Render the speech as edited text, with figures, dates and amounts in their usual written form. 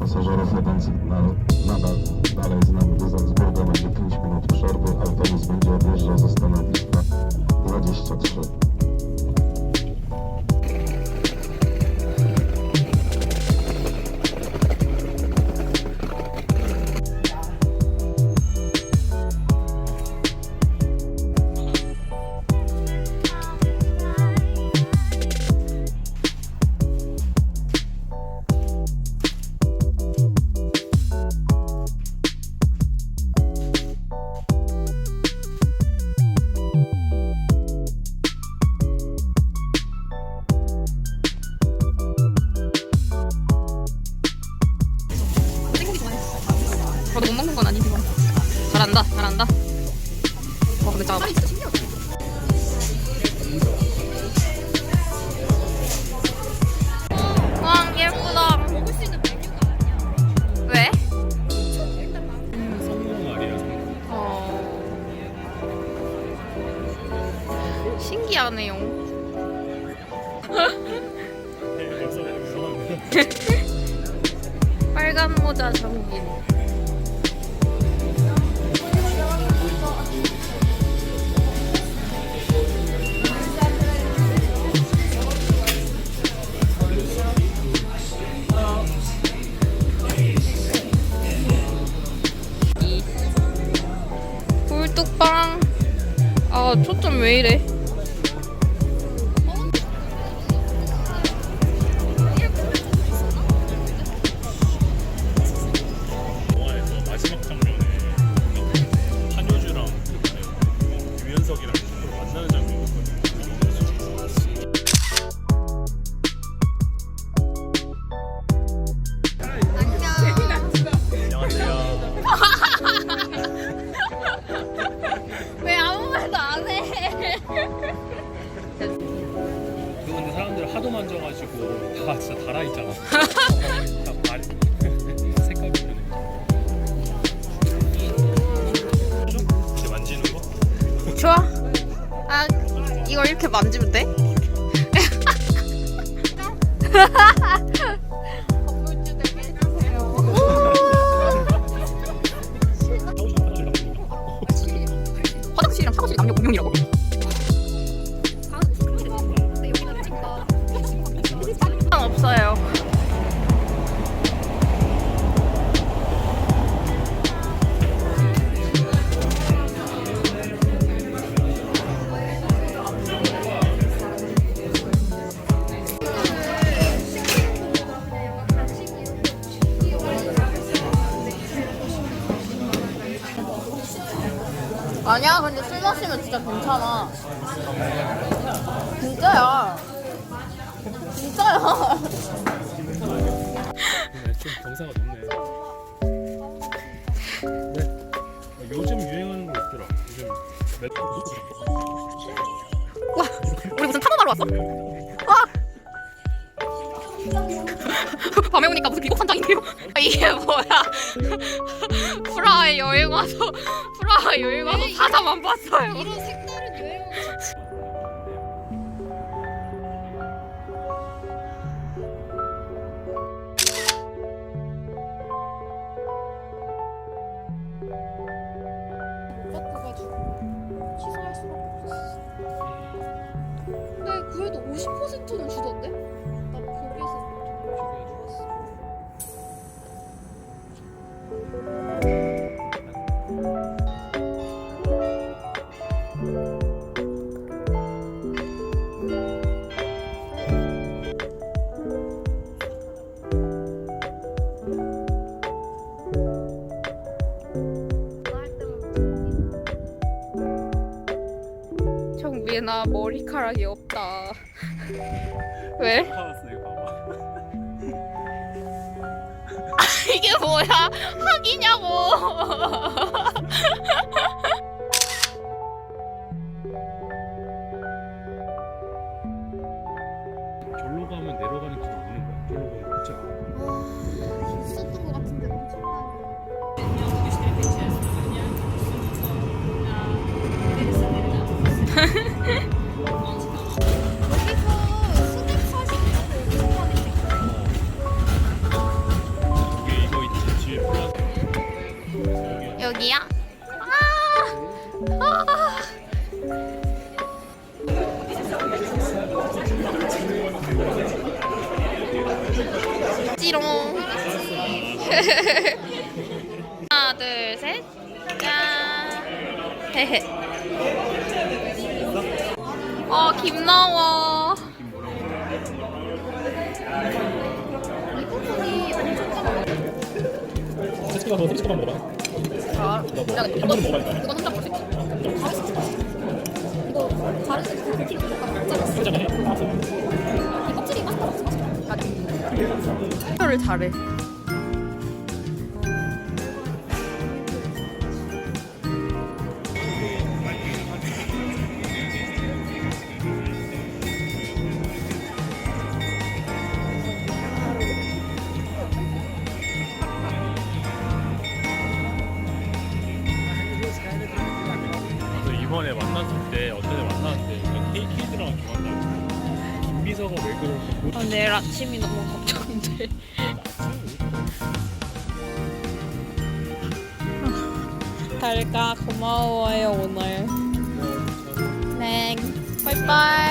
pasażerów jadących nadal dalej z nami do Salzburga będzie 5 minut przerwy. Autobus będzie odjeżdżał ze stanowiska 23. 저도 못 먹는 건 아니지만 잘한다 잘한다. 근데 짜다. 와 예쁘다. 먹을 수 있는 메뉴가 아니야. 왜? 성공 말이야. 신기하네요. 빨간 모자 정긴. 꿀뚝빵. 아 초점 왜 이래? 영화에서 마지막 장면에 한효주랑 유연석이랑 서로 만나는 장면이 있거든요. 안녕하세요. 왜 아무 말도 안 해? 그거 근데 사람들 하도 만져가지고 다 진짜 달아있잖아. 다 발, 색깔이 변해. 이렇게 만지는 거? 좋아. 아 이걸 이렇게 만지면 돼? 화장실이랑 샤워실 남녀 공용이라고. 없어요. 아니야, 근데 술 마시면 진짜 괜찮아. 진짜야. 진짜야. 좀 경사가 높네. 네. 요즘 유행하는 거 있더라. 요즘 와, 우리 무슨 탐험하러 왔어? 와. 밤에 오니까 무슨 미국 산장인데요? 아, 이게 뭐야? 프라하에 여행 와서 바다만 봤어요. 이런 색다른 여행을 못 바꿔가지고 취소할 수밖에 없었어. 근데 그래도 50%는 주던데? 나 거기에서 좀 좋았어. 정빈아 머리카락이 없다. 왜? 카왔어 이거 봐봐. 이게 뭐야? 학이냐고. 절로 가면 내려가는 길 없는 거야. 절로 가면 없지 않아. 있었던 것 같은데 엄청 많이. 여기서 수직 사진 이런 거 엄청 많이 찍어. 여기야? 아! 찌롱. 하나, 둘, 셋. 짠. 헤헤. 김 나와. 이 부분이 엄청 작아. 채찍 가서 채찍만 먹어봐. 자, 한 번은 먹어봐. 이건 혼자 먹을 수 있지. 이거 다른 데 그 튀김 약간 못 잡았어. 해. 이 껍질이 맛있다. 를 잘해. 이번에 만났을 때 어떤 애 만났는데 케이크랑 좋아한다고. 김비서가 왜 그럴까? 내일 아침이 너무 걱정돼. 달가 고마워요 오늘. 네. 빠이빠이.